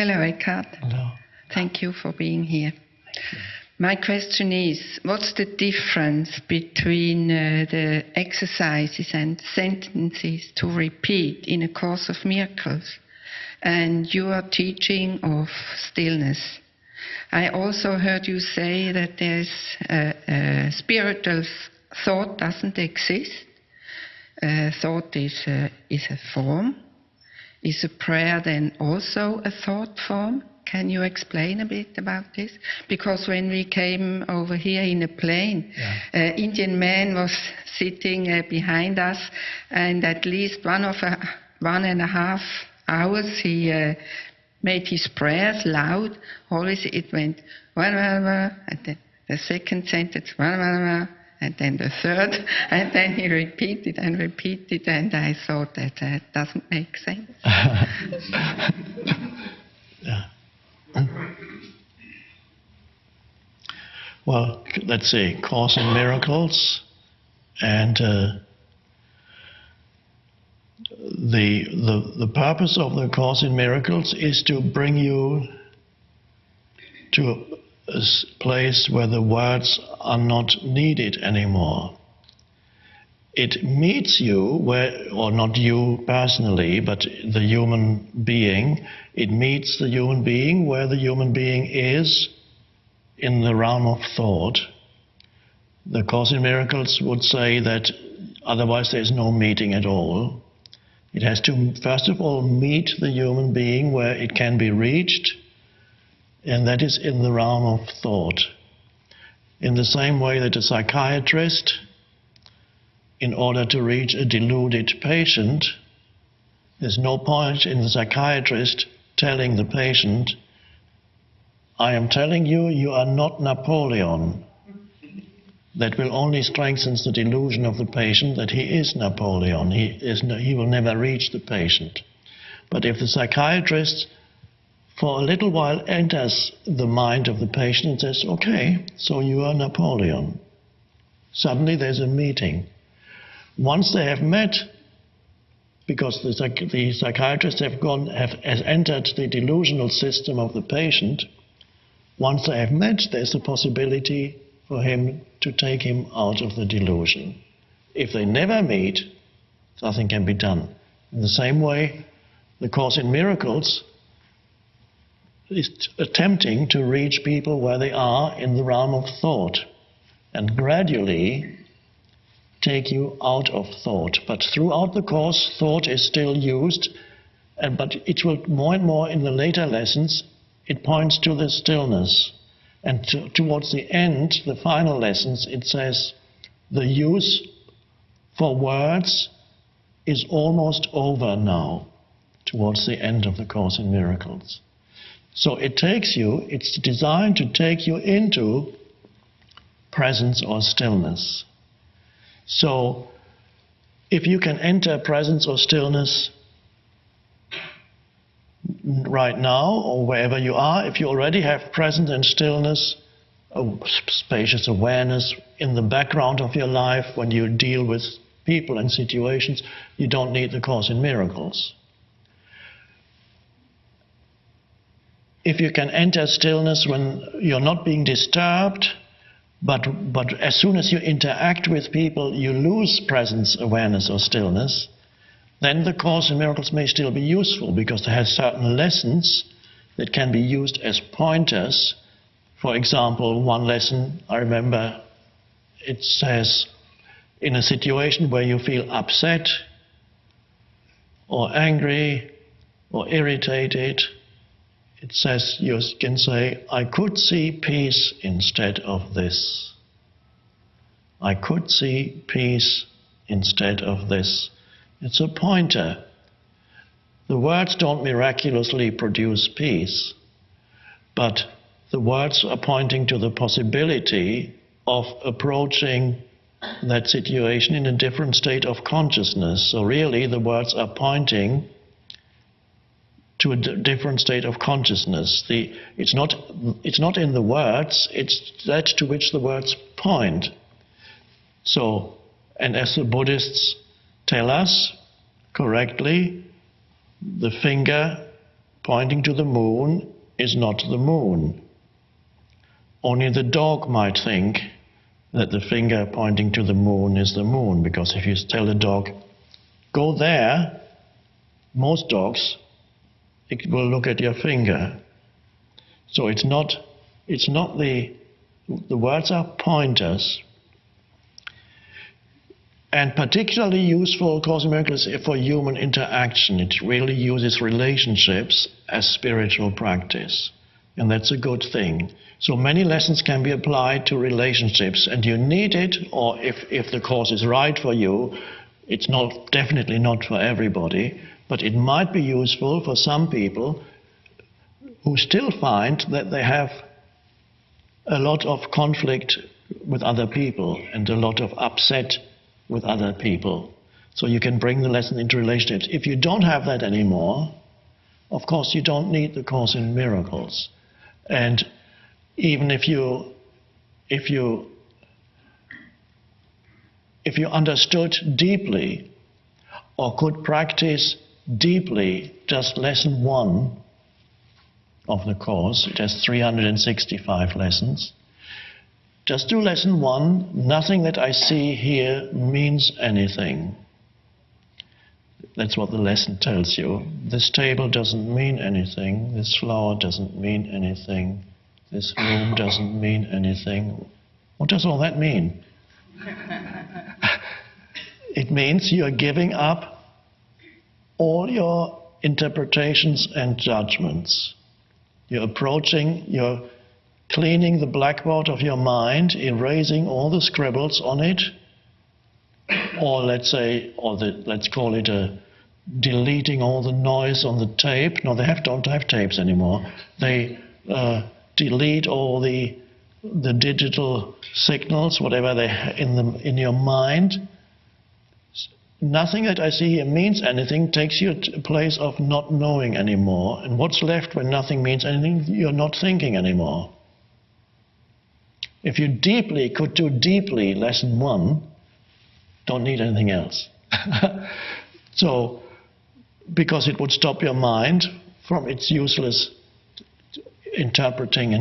Hello, Eckhart. Hello. Thank you for being here. My question is, what's the difference between the exercises and sentences to repeat in A Course of Miracles and your teaching of stillness? I also heard you say that there's spiritual thought doesn't exist. Thought is a form. Is a prayer then also a thought form? Can you explain a bit about this? Because when we came over here in a plane, Indian man was sitting behind us, and at least 1.5 hours he made his prayers loud. Always it went, and then the second sentence, and then the third, and then he repeated, and I thought that doesn't make sense. Yeah. Well, let's see, Course in Miracles, and the purpose of the Course in Miracles is to bring you to a place where the words are not needed anymore. It meets you where, or not you personally, but the human being. It meets the human being where the human being is in the realm of thought. The Course in Miracles would say that otherwise there's no meeting at all. It has to, first of all, meet the human being where it can be reached, and that is in the realm of thought. In the same way that a psychiatrist, in order to reach a deluded patient, there's no point in the psychiatrist telling the patient, I am telling you, you are not Napoleon. That will only strengthen the delusion of the patient that he is Napoleon. He will never reach the patient. But if the psychiatrist for a little while enters the mind of the patient and says, okay, so you are Napoleon, suddenly there's a meeting. Once they have met, because the psychiatrists have entered the delusional system of the patient, once they have met, there's a possibility for him to take him out of the delusion. If they never meet, nothing can be done. In the same way, the Course in Miracles is attempting to reach people where they are in the realm of thought and gradually take you out of thought. But throughout the Course, thought is still used, but it will more and more in the later lessons, it points to the stillness. And towards the end, the final lessons, it says the use for words is almost over now, towards the end of the Course in Miracles. So it takes you, it's designed to take you into presence or stillness. So if you can enter presence or stillness right now or wherever you are, if you already have presence and stillness, a spacious awareness in the background of your life when you deal with people and situations, you don't need the Course in Miracles. If you can enter stillness when you're not being disturbed, but as soon as you interact with people, you lose presence, awareness, or stillness, then the Course in Miracles may still be useful because it has certain lessons that can be used as pointers. For example, one lesson, I remember, it says, in a situation where you feel upset, or angry, or irritated, it says, you can say, I could see peace instead of this. I could see peace instead of this. It's a pointer. The words don't miraculously produce peace, but the words are pointing to the possibility of approaching that situation in a different state of consciousness. So really the words are pointing to a different state of consciousness. It's not in the words, it's that to which the words point. So, and as the Buddhists tell us correctly, the finger pointing to the moon is not the moon. Only the dog might think that the finger pointing to the moon is the moon, because if you tell the dog, go there, most dogs, it will look at your finger. So it's not the words are pointers. And particularly useful, of course, in Miracles for human interaction. It really uses relationships as spiritual practice. And that's a good thing. So many lessons can be applied to relationships, and you need it, or if the course is right for you, it's definitely not for everybody, but it might be useful for some people who still find that they have a lot of conflict with other people and a lot of upset with other people. So you can bring the lesson into relationships. If you don't have that anymore, of course you don't need the Course in Miracles. And even if you understood deeply or could practice deeply just lesson 1 of the Course, it has 365 lessons, just do lesson 1, nothing that I see here means anything. That's what the lesson tells you. This table doesn't mean anything, this flower doesn't mean anything, this room doesn't mean anything. What does all that mean? It means you're giving up all your interpretations and judgments. You're cleaning the blackboard of your mind, erasing all the scribbles on it, or let's call it deleting all the noise on the tape. No, they don't have tapes anymore. They delete all the digital signals, whatever they in your mind. Nothing that I see here means anything, takes you to a place of not knowing anymore. And what's left when nothing means anything? You're not thinking anymore. If you could do deeply lesson 1, don't need anything else. So, because it would stop your mind from its useless interpreting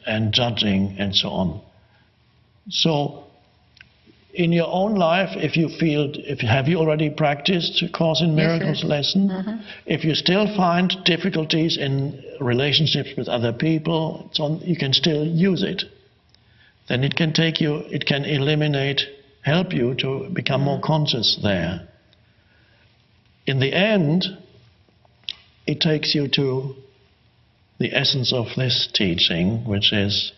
and judging and so on. So, in your own life, have you already practiced Course in Miracles lesson? Mm-hmm. If you still find difficulties in relationships with other people, you can still use it. Then it can help you to become more conscious there. In the end, it takes you to the essence of this teaching, which is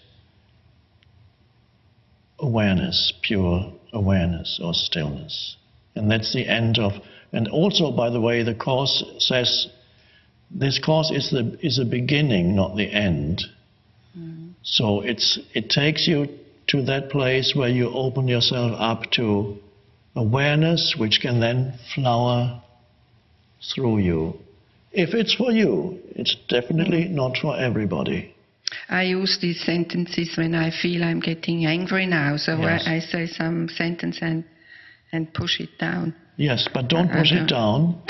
awareness, pure awareness or stillness. And that's the end of, and also, by the way, the Course says this Course is a beginning, not the end. Mm. So it takes you to that place where you open yourself up to awareness, which can then flower through you. If it's for you, it's definitely not for everybody. I use these sentences when I feel I'm getting angry now, so yes. I say some sentence and push it down. Yes, but don't push it down.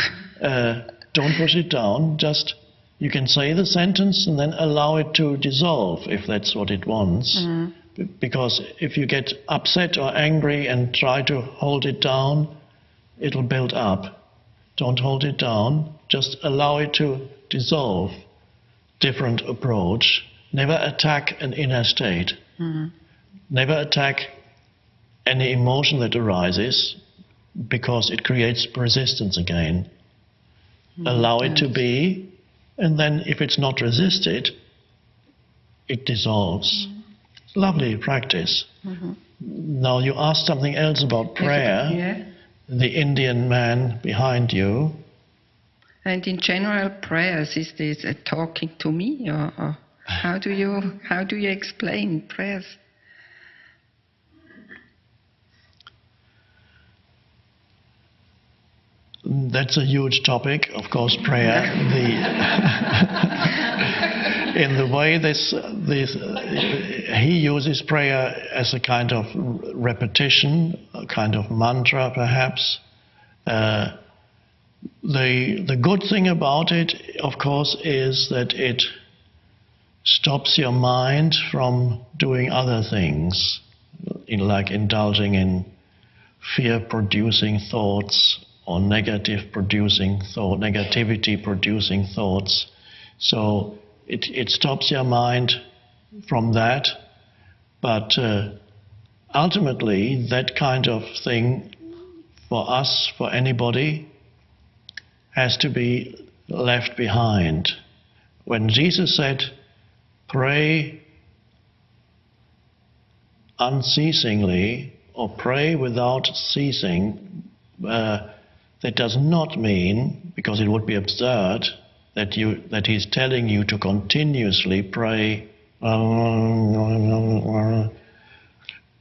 Don't push it down. Just, you can say the sentence and then allow it to dissolve if that's what it wants. Mm. Because if you get upset or angry and try to hold it down, it'll build up. Don't hold it down. Just allow it to dissolve. Different approach. Never attack an inner state. Mm-hmm. Never attack any emotion that arises, because it creates resistance again. Mm-hmm. Allow it to be, and then if it's not resisted, it dissolves. Mm-hmm. Lovely practice. Mm-hmm. Now you asked something else about prayer. Yeah. The Indian man behind you. And in general, prayers, is this a talking to me, or how do you explain prayers? That's a huge topic, of course, prayer. In the way he uses prayer as a kind of repetition, a kind of mantra, perhaps. The The good thing about it, of course, is that it stops your mind from doing other things, like indulging in fear-producing thoughts or negativity-producing thoughts. So it stops your mind from that, but ultimately that kind of thing for us, for anybody, has to be left behind. When Jesus said, pray unceasingly or pray without ceasing, that does not mean, because it would be absurd, that he's telling you to continuously pray.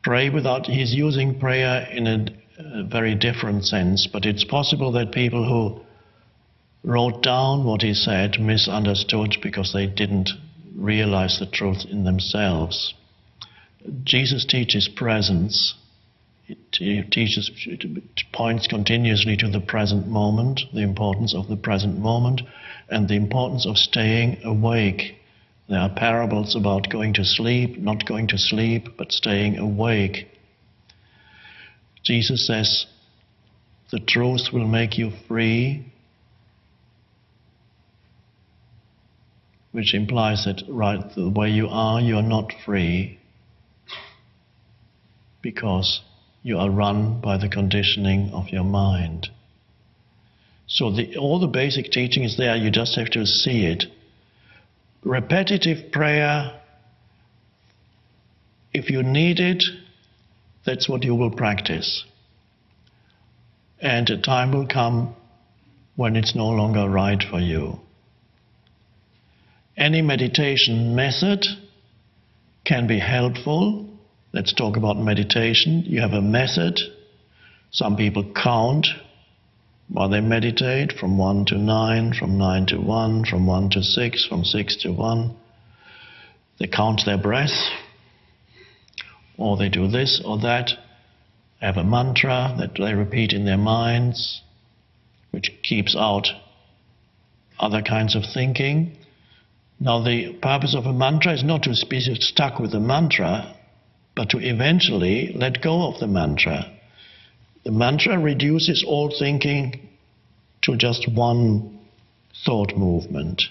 Pray without, he's using prayer in a very different sense, but it's possible that people who wrote down what he said misunderstood because they didn't realize the truth in themselves. Jesus teaches presence. It points continuously to the present moment, the importance of the present moment, and the importance of staying awake. There are parables about going to sleep, not going to sleep, but staying awake. Jesus says, the truth will make you free, which implies that right the way you are not free, because you are run by the conditioning of your mind. So all the basic teaching is there, you just have to see it. Repetitive prayer, if you need it, that's what you will practice. And a time will come when it's no longer right for you. Any meditation method can be helpful. Let's talk about meditation. You have a method. Some people count while they meditate from 1 to 9, from 9 to 1, from 1 to 6, from 6 to 1. They count their breath, or they do this or that. They have a mantra that they repeat in their minds, which keeps out other kinds of thinking. Now, the purpose of a mantra is not to be stuck with the mantra, but to eventually let go of the mantra. The mantra reduces all thinking to just one thought movement.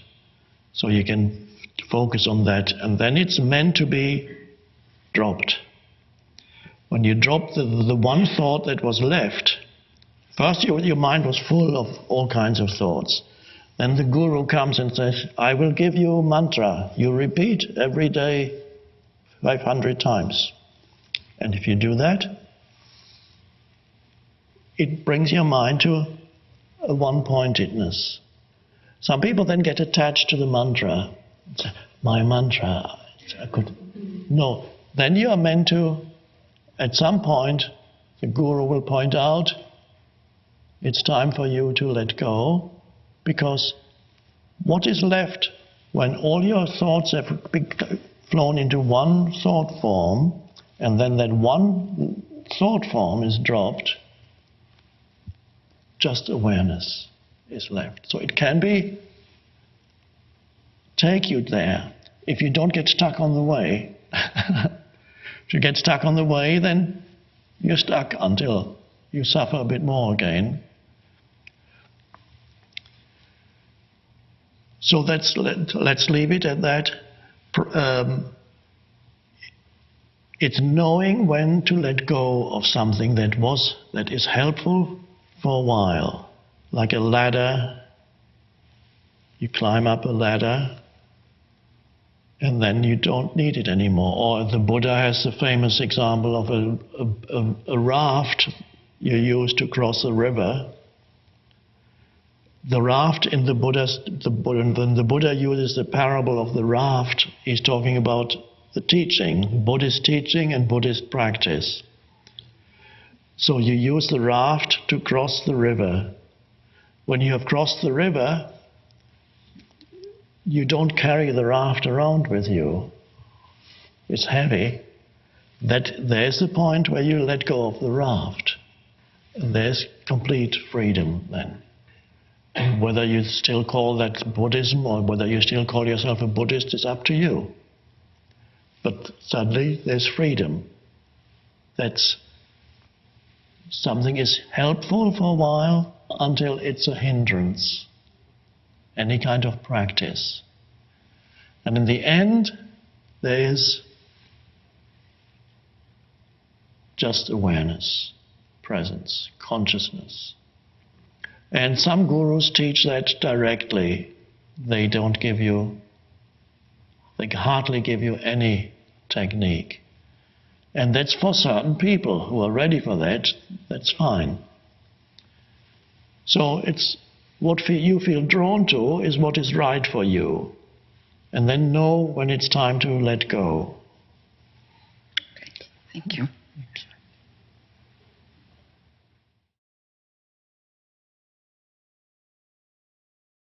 So you can focus on that, and then it's meant to be dropped. When you drop the one thought that was left, first your mind was full of all kinds of thoughts. Then the guru comes and says, I will give you a mantra. You repeat every day 500 times. And if you do that, it brings your mind to a one-pointedness. Some people then get attached to the mantra. My mantra. No, then you are meant to, at some point, the guru will point out, it's time for you to let go, because what is left when all your thoughts have flown into one thought form, and then that one thought form is dropped, just awareness is left. So it can take you there. If you don't get stuck on the way, if you get stuck on the way, then you're stuck until you suffer a bit more again. So let's leave it at that. It's knowing when to let go of something that is helpful for a while. Like a ladder, you climb up a ladder and then you don't need it anymore. Or the Buddha has the famous example of a raft you use to cross a river. The raft in when the Buddha uses the parable of the raft, he's talking about the teaching, Buddhist teaching and Buddhist practice. So you use the raft to cross the river. When you have crossed the river, you don't carry the raft around with you. It's heavy. There's the point where you let go of the raft. And there's complete freedom then. And whether you still call that Buddhism or whether you still call yourself a Buddhist is up to you. But suddenly there's freedom. That's something is helpful for a while until it's a hindrance. Any kind of practice. And in the end, there is just awareness, presence, consciousness. And some gurus teach that directly. They don't give you, they hardly give you any technique. And that's for certain people who are ready for that, that's fine. So it's what you feel drawn to is what is right for you. And then know when it's time to let go. Thank you.